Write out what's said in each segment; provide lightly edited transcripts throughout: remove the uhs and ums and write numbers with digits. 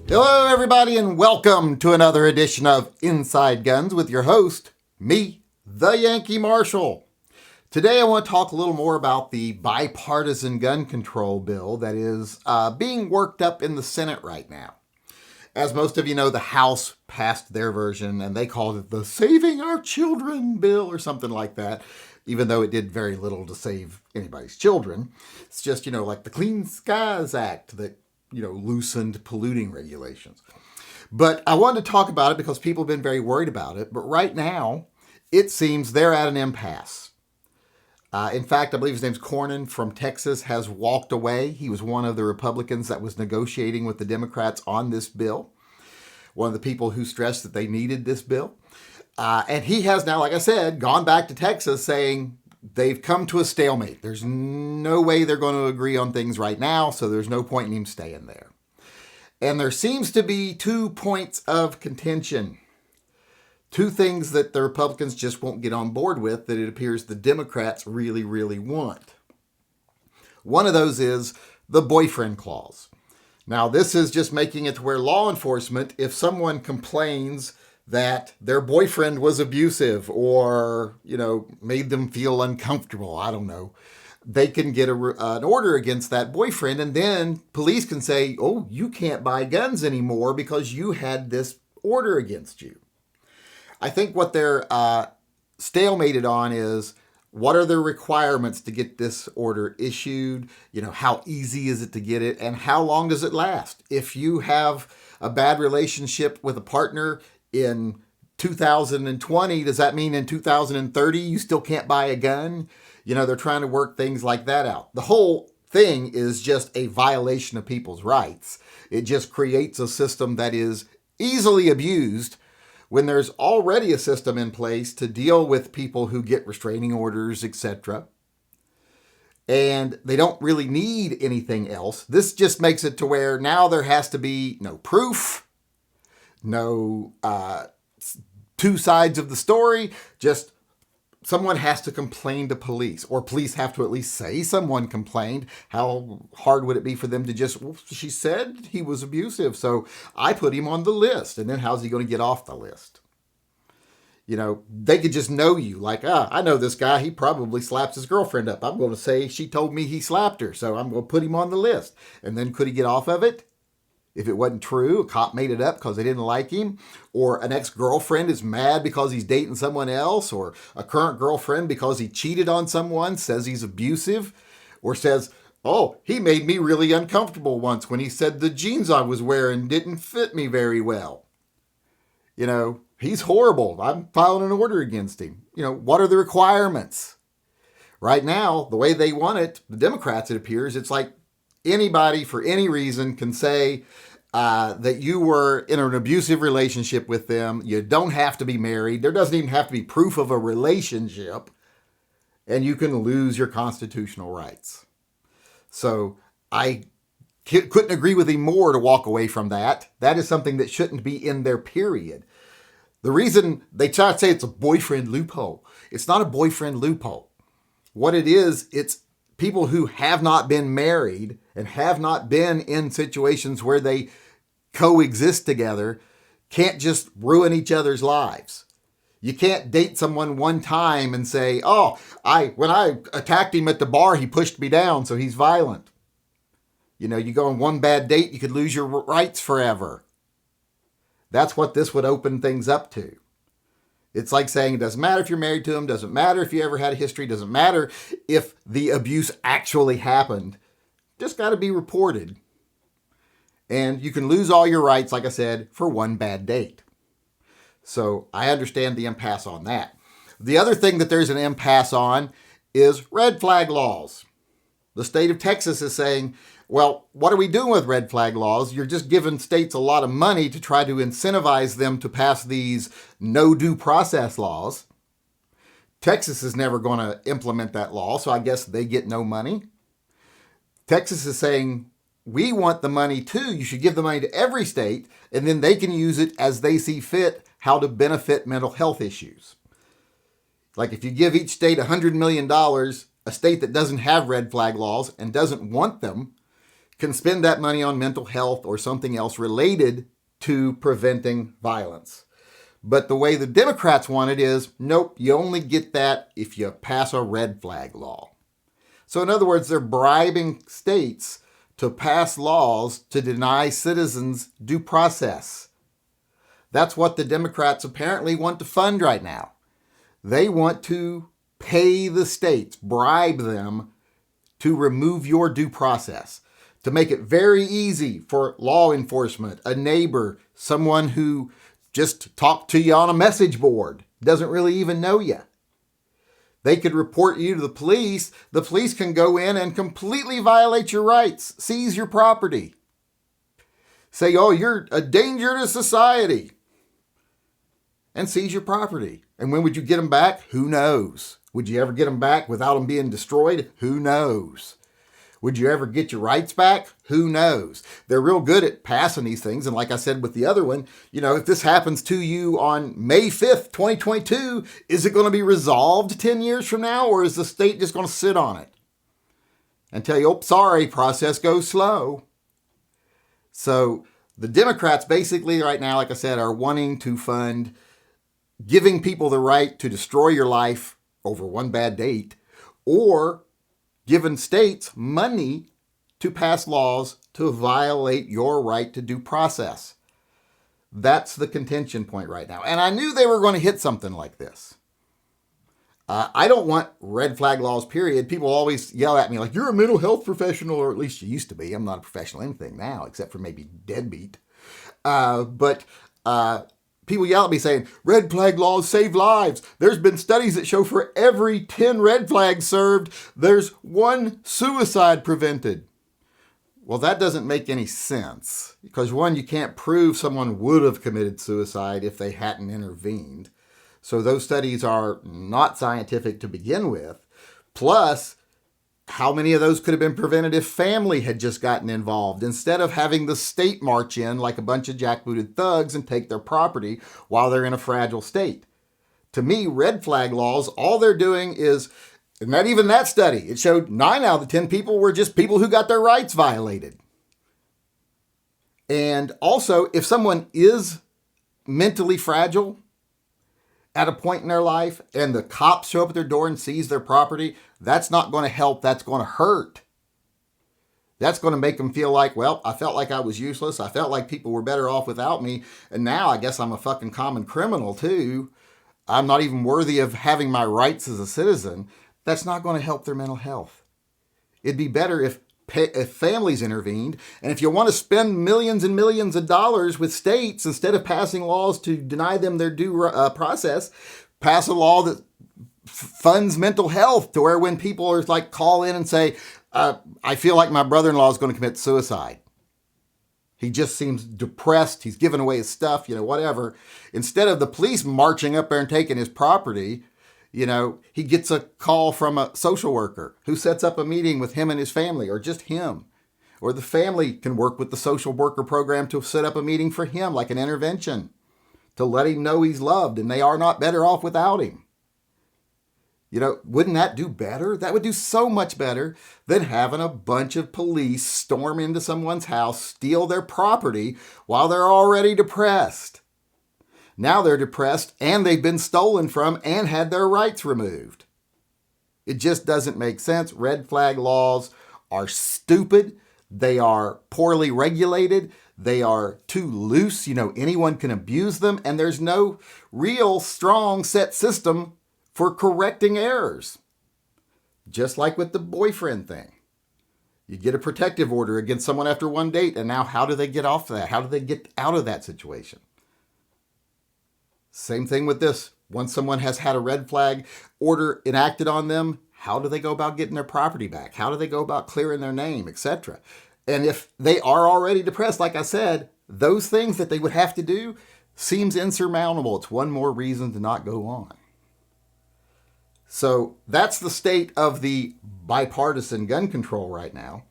Hello, everybody, and welcome to another edition of Inside Guns with your host, me, the Yankee Marshal. Today, I want to talk a little more about the bipartisan gun control bill that is being worked up in the Senate right now. As most of you know, the House passed their version, and they called it the Saving Our Children bill or something like that, even though it did very little to save anybody's children. It's just, like the Clean Skies Act that loosened polluting regulations. But I wanted to talk about it because people have been very worried about it. But right now, it seems they're at an impasse. In fact, I believe his name's Cornyn from Texas has walked away. He was one of the Republicans that was negotiating with the Democrats on this bill. One of the people who stressed that they needed this bill. And he has now, like I said, gone back to Texas saying, they've come to a stalemate. There's no way they're going to agree on things right now, so there's no point in him staying there. And there seems to be 2 points of contention. 2 things that the Republicans just won't get on board with that it appears the Democrats really, really want. One of those is the boyfriend clause. Now, this is just making it to where law enforcement, if someone complains that their boyfriend was abusive or, made them feel uncomfortable, I don't know, they can get an order against that boyfriend, and then police can say, oh, you can't buy guns anymore because you had this order against you. I think what they're stalemated on is, what are the requirements to get this order issued? How easy is it to get it? And how long does it last? If you have a bad relationship with a partner in 2020, does that mean in 2030 you still can't buy a gun? They're trying to work things like that out. The whole thing is just a violation of people's rights. It just creates a system that is easily abused when there's already a system in place to deal with people who get restraining orders, etc. And they don't really need anything else. This just makes it to where now there has to be no proof, no 2 sides of the story, just someone has to complain to police, or police have to at least say someone complained. How hard would it be for them to just, well, she said he was abusive, so I put him on the list, and then how's he going to get off the list? They could just know you, like, I know this guy, he probably slaps his girlfriend up. I'm going to say she told me he slapped her, so I'm going to put him on the list. And then could he get off of it? If it wasn't true, a cop made it up because they didn't like him, or an ex-girlfriend is mad because he's dating someone else, or a current girlfriend because he cheated on someone, says he's abusive, or says, oh, he made me really uncomfortable once when he said the jeans I was wearing didn't fit me very well. He's horrible. I'm filing an order against him. What are the requirements? Right now, the way they want it, the Democrats, it appears, it's like anybody for any reason can say that you were in an abusive relationship with them. You don't have to be married. There doesn't even have to be proof of a relationship. And you can lose your constitutional rights. So I couldn't agree with him more to walk away from that. That is something that shouldn't be in there, period. The reason they try to say it's a boyfriend loophole, it's not a boyfriend loophole. What it is, it's people who have not been married and have not been in situations where they coexist together can't just ruin each other's lives. You can't date someone one time and say, oh, when I attacked him at the bar, he pushed me down, so he's violent. You go on one bad date, you could lose your rights forever. That's what this would open things up to. It's like saying it doesn't matter if you're married to him, doesn't matter if you ever had a history, doesn't matter if the abuse actually happened. Just got to be reported. And you can lose all your rights, like I said, for one bad date. So I understand the impasse on that. The other thing that there's an impasse on is red flag laws. The state of Texas is saying, well, what are we doing with red flag laws? You're just giving states a lot of money to try to incentivize them to pass these no due process laws. Texas is never going to implement that law, so I guess they get no money. Texas is saying, we want the money too. You should give the money to every state, and then they can use it as they see fit how to benefit mental health issues. Like if you give each state $100 million, a state that doesn't have red flag laws and doesn't want them can spend that money on mental health or something else related to preventing violence. But the way the Democrats want it is, nope, you only get that if you pass a red flag law. So in other words, they're bribing states to pass laws to deny citizens due process. That's what the Democrats apparently want to fund right now. They want to pay the states, bribe them to remove your due process, to make it very easy for law enforcement, a neighbor, someone who just talked to you on a message board, doesn't really even know you. They could report you to the police. The police can go in and completely violate your rights, seize your property. Say, oh, you're a danger to society. And seize your property. And when would you get them back? Who knows? Would you ever get them back without them being destroyed? Who knows? Would you ever get your rights back? Who knows? They're real good at passing these things. And like I said with the other one, if this happens to you on May 5th, 2022, is it going to be resolved 10 years from now? Or is the state just going to sit on it and tell you, oh, sorry, process goes slow? So the Democrats basically right now, like I said, are wanting to fund giving people the right to destroy your life over one bad date, or giving states money to pass laws to violate your right to due process. That's the contention point right now. And I knew they were going to hit something like this. I don't want red flag laws, period. People always yell at me like, you're a mental health professional, or at least you used to be. I'm not a professional anything now, except for maybe deadbeat. But people yell at me saying, red flag laws save lives. There's been studies that show for every 10 red flags served, there's 1 suicide prevented. Well, that doesn't make any sense because, one, you can't prove someone would have committed suicide if they hadn't intervened. So those studies are not scientific to begin with. Plus, how many of those could have been prevented if family had just gotten involved instead of having the state march in like a bunch of jackbooted thugs and take their property while they're in a fragile state? To me, red flag laws, all they're doing is, and not even that study, it showed 9 out of the 10 people were just people who got their rights violated. And also, if someone is mentally fragile at a point in their life and the cops show up at their door and seize their property, that's not going to help. That's going to hurt. That's going to make them feel like, well, I felt like I was useless. I felt like people were better off without me. And now I guess I'm a fucking common criminal too. I'm not even worthy of having my rights as a citizen. That's not going to help their mental health. It'd be better if families intervened. And if you want to spend millions and millions of dollars with states, instead of passing laws to deny them their due process, pass a law that funds mental health to where when people are like call in and say, I feel like my brother-in-law is going to commit suicide. He just seems depressed. He's giving away his stuff, whatever. Instead of the police marching up there and taking his property, he gets a call from a social worker who sets up a meeting with him and his family, or just him. Or the family can work with the social worker program to set up a meeting for him, like an intervention, to let him know he's loved and they are not better off without him. Wouldn't that do better? That would do so much better than having a bunch of police storm into someone's house, steal their property while they're already depressed. Now they're depressed and they've been stolen from and had their rights removed. It just doesn't make sense. Red flag laws are stupid. They are poorly regulated. They are too loose. Anyone can abuse them. And there's no real strong set system for correcting errors. Just like with the boyfriend thing. You get a protective order against someone after one date. And now how do they get off that? How do they get out of that situation? Same thing with this. Once someone has had a red flag order enacted on them, how do they go about getting their property back? How do they go about clearing their name, etc.? And if they are already depressed, like I said, those things that they would have to do seems insurmountable. It's one more reason to not go on. So that's the state of the bipartisan gun control right now.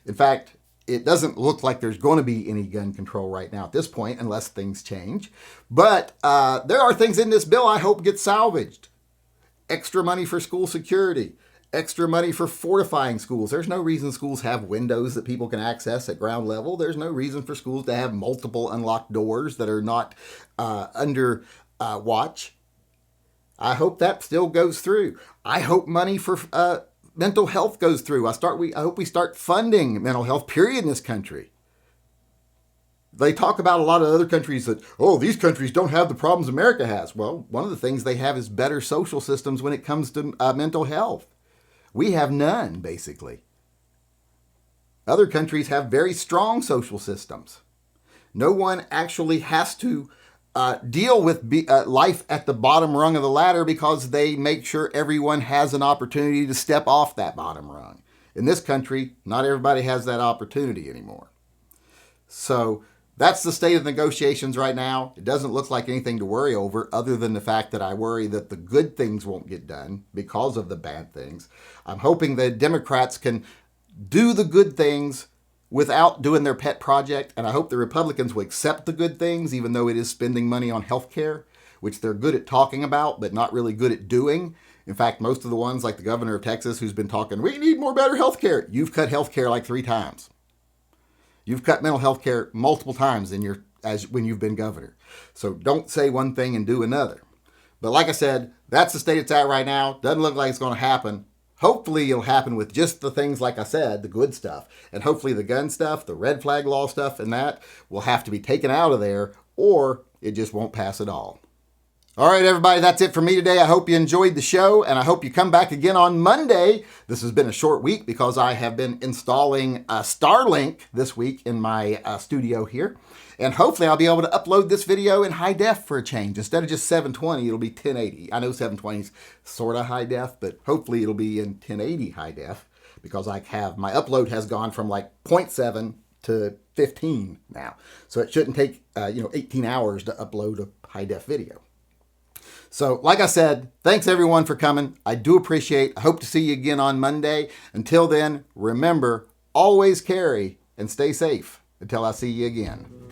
In fact, it doesn't look like there's going to be any gun control right now at this point, unless things change. But there are things in this bill I hope get salvaged. Extra money for school security, extra money for fortifying schools. There's no reason schools have windows that people can access at ground level. There's no reason for schools to have multiple unlocked doors that are not under watch. I hope that still goes through. I hope money for mental health goes through. I hope we start funding mental health, period, in this country. They talk about a lot of other countries that, oh, these countries don't have the problems America has. Well, one of the things they have is better social systems when it comes to mental health. We have none, basically. Other countries have very strong social systems. No one actually has to deal with life at the bottom rung of the ladder because they make sure everyone has an opportunity to step off that bottom rung. In this country, not everybody has that opportunity anymore. So that's the state of negotiations right now. It doesn't look like anything to worry over other than the fact that I worry that the good things won't get done because of the bad things. I'm hoping that Democrats can do the good things without doing their pet project, and I hope the Republicans will accept the good things, even though it is spending money on health care, which they're good at talking about, but not really good at doing. In fact, most of the ones, like the governor of Texas, who's been talking, we need more better health care. You've cut health care like 3 times. You've cut mental health care multiple times when you've been governor. So don't say one thing and do another. But like I said, that's the state it's at right now. Doesn't look like it's going to happen. Hopefully it'll happen with just the things like I said, the good stuff. And hopefully the gun stuff, the red flag law stuff, and that will have to be taken out of there, or it just won't pass at all. All right, everybody, that's it for me today. I hope you enjoyed the show, and I hope you come back again on Monday. This has been a short week because I have been installing Starlink this week in my studio here. And hopefully I'll be able to upload this video in high def for a change. Instead of just 720, it'll be 1080. I know 720 is sort of high def, but hopefully it'll be in 1080 high def because my upload has gone from like 0.7 to 15 now. So it shouldn't take 18 hours to upload a high def video. So like I said, thanks everyone for coming. I do appreciate. I hope to see you again on Monday. Until then, remember, always carry and stay safe until I see you again.